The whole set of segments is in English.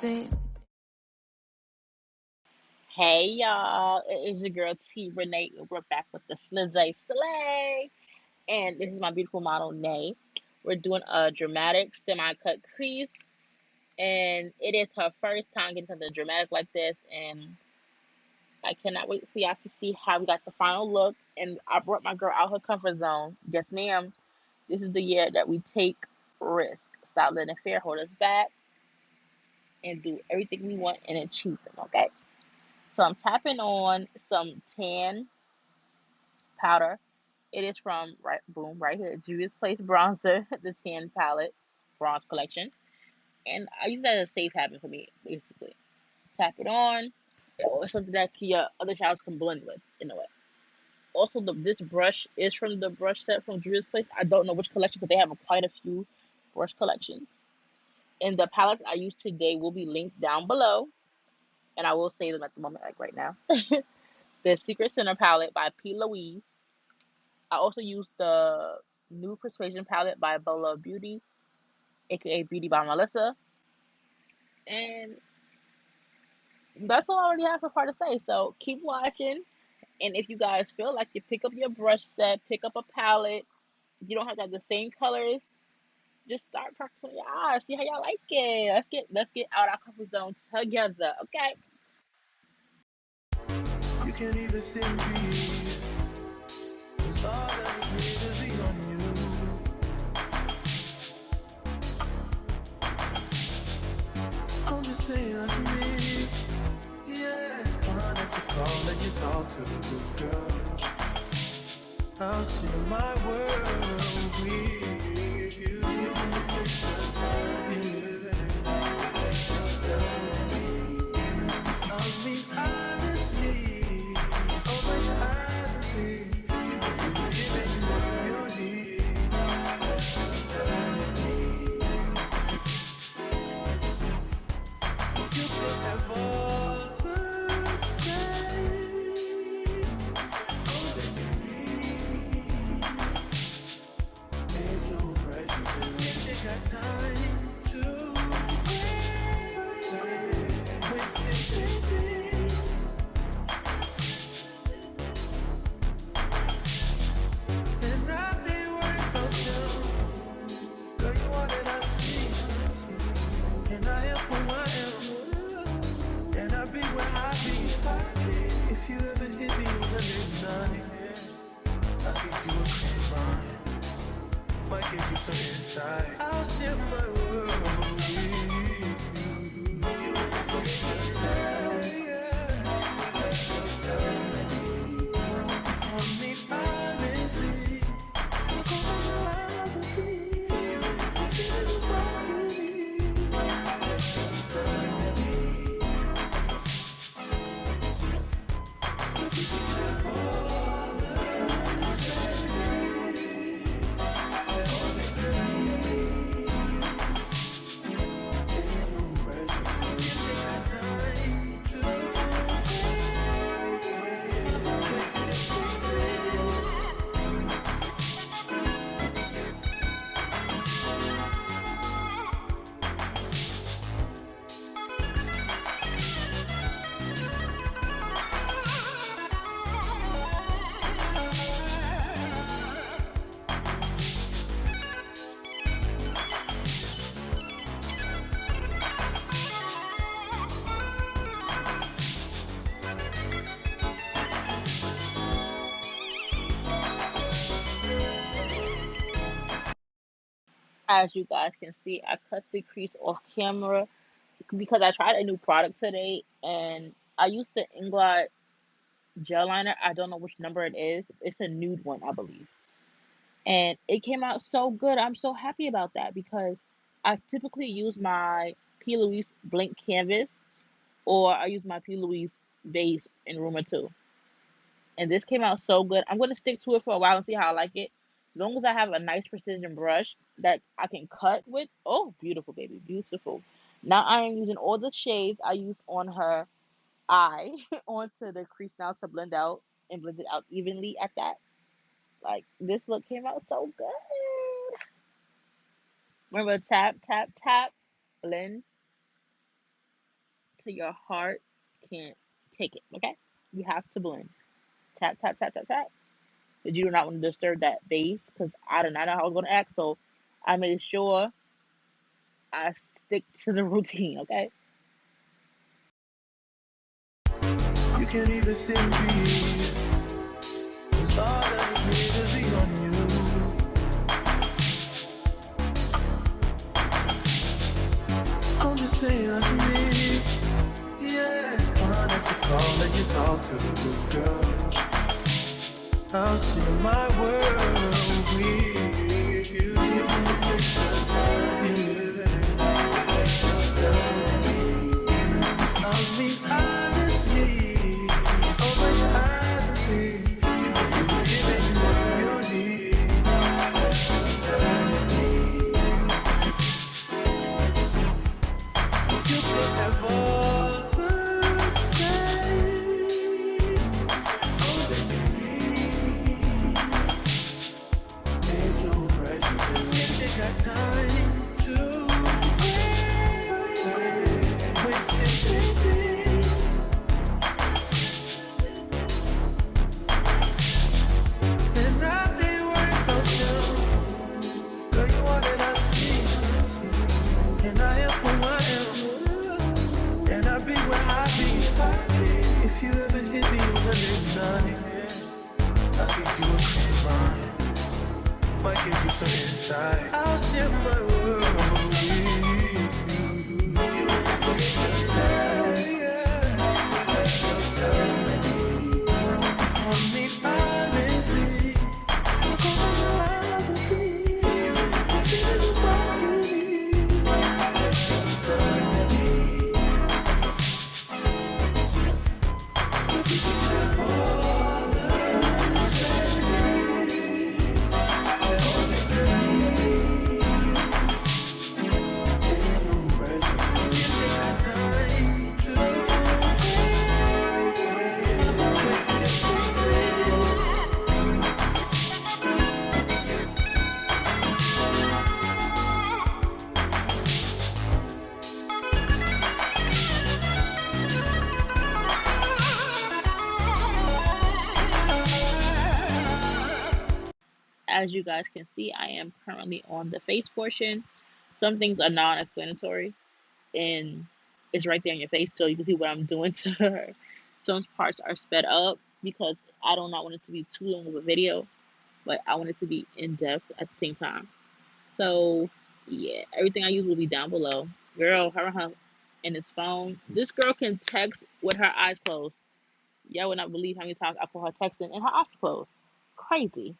Hey y'all, it is your girl T Renee, and we're back with the Slizzy Slay. And this is my beautiful model Nay. We're doing a dramatic semi-cut crease, and it is her first time getting something dramatic like this, and I cannot wait for y'all to see how we got the final look. And I brought my girl out her comfort zone. Yes, ma'am. This is the year that we take risk, stop letting fear hold us back, and do everything we want and achieve them. Okay. So I'm tapping on some tan powder. It is from right here, Juvia's Place Bronzer, the tan palette bronze collection. And I use that as a safe haven for me, basically. Tap it on, or something that your other showers can blend with in a way. Also, this brush is from the brush set from Juvia's Place. I don't know which collection, but they have quite a few brush collections. And the palettes I use today will be linked down below, and I will say them at the moment, like right now. The Secret Center palette by P.Louise. I also use the Nude Persuasion palette by Bolive Beauty, aka Beauty by Melissa. And that's all I already have so far to say. So keep watching. And if you guys feel like you pick up your brush set, pick up a palette, you don't have to have the same colors, just start practicing your eyes. See how y'all like it. Let's get out our comfort zone together, okay? You can't even see me. It's all that is to be on you. I'm just saying I can be, yeah. Fine that you call and you talk to the good girl. I'll see my world with you. You can take some time, I'll be honestly, open your eyes and see. You need. You can have all the space, all that you need. There's no pressure. If you got time to waste it, baby. And I've been worried about you. Girl, you are that I see. And I am who I am. And I be where I be. If you ever hit me on the midnight, I'll give you a clean mind. Might give you some insight. I'll share my world with you. I mean, honestly, look over your eyes and see. This is all you need. But you can have all the space. There's no pressure. You take the time to as you guys can see, I cut the crease off camera because I tried a new product today and I used the Inglot gel liner. I don't know which number it is. It's a nude one, I believe. And it came out so good. I'm so happy about that because I typically use my P. Louise blank canvas or I use my P. Louise base in Room 2. And this came out so good. I'm going to stick to it for a while and see how I like it. As long as I have a nice precision brush that I can cut with. Oh, beautiful, baby. Beautiful. Now I am using all the shades I used on her eye onto the crease now to blend out and blend it out evenly at that. Like, this look came out so good. Remember, tap, tap, tap, blend. till your heart can't take it, okay? You have to blend. Tap, tap, tap, tap, tap. But you do not want to disturb that base because I did not know how I was going to act. So I made sure I stick to the routine, okay? You can't even see me. It's all that is need to be on you. I'm just saying I can be, yeah. One that you call and you talk to, girl. I'll share my world with you. You can take some time, take yourself to me. I'll be honestly, open your eyes and see. You can give it what you need. Take yourself to me. You can have all the space. Oh, baby. There's no pressure. If you got time to waste it, baby. And I ain't worried about you. Girl, you are that I see. And I am who I am. And I be where I be. If you ever hit me on the night, I'll give you a clear mind. Might give you some insight. I'll share my world with you. You can take on me honestly. Look over your eyes and see. This is all you need. You can have all the space. As you guys can see, I am currently on the face portion. Some things are non-explanatory, and it's right there in your face, so you can see what I'm doing to her. Some parts are sped up because I do not want it to be too long of a video, but I want it to be in depth at the same time. So yeah, everything I use will be down below. Girl, her and his phone. This girl can text with her eyes closed. Y'all would not believe how many times I put her texting and her eyes closed. Crazy.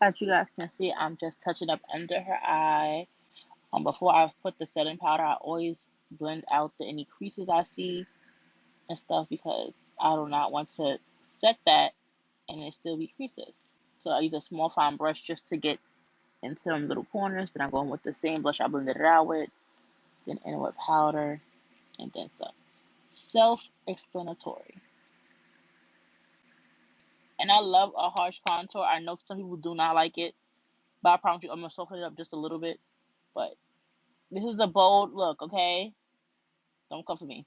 As you guys can see, I'm just touching up under her eye. Before I put the setting powder, I always blend out any creases I see and stuff because I do not want to set that and it still be creases. So I use a small fine brush just to get into them little corners. Then I go in with the same brush I blended it out with, then in with powder, and then some. Self-explanatory. And I love a harsh contour. I know some people do not like it, but I promise you I'm gonna soften it up just a little bit. But this is a bold look, okay? Don't come for me.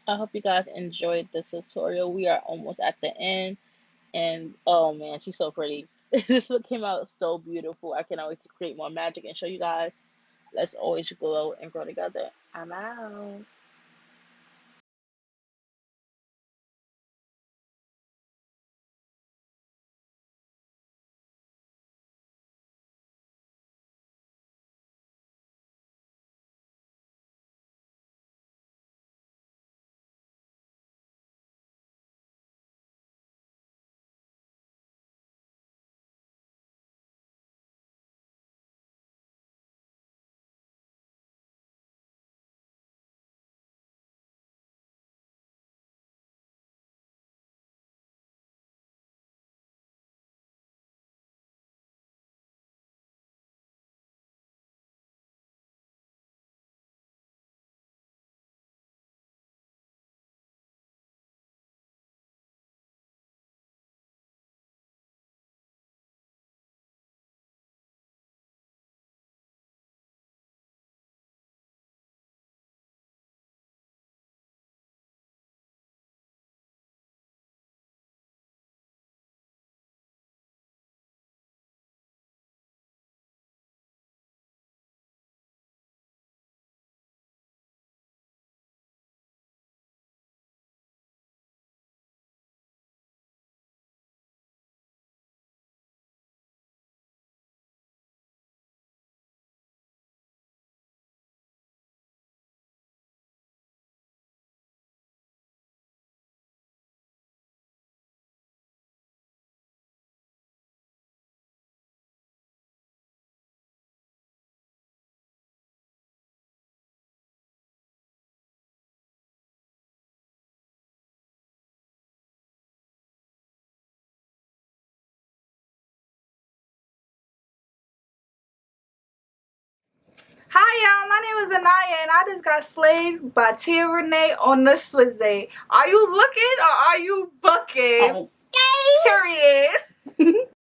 I hope you guys enjoyed the tutorial. We are almost at the end. And oh man, she's so pretty. This look came out so beautiful. I cannot wait to create more magic and show you guys. Let's always glow and grow together. I'm out. Hi y'all, my name is Anaya and I just got slayed by Tia Renee on the Slizzy. Are you looking or are you bucking? Okay. Period.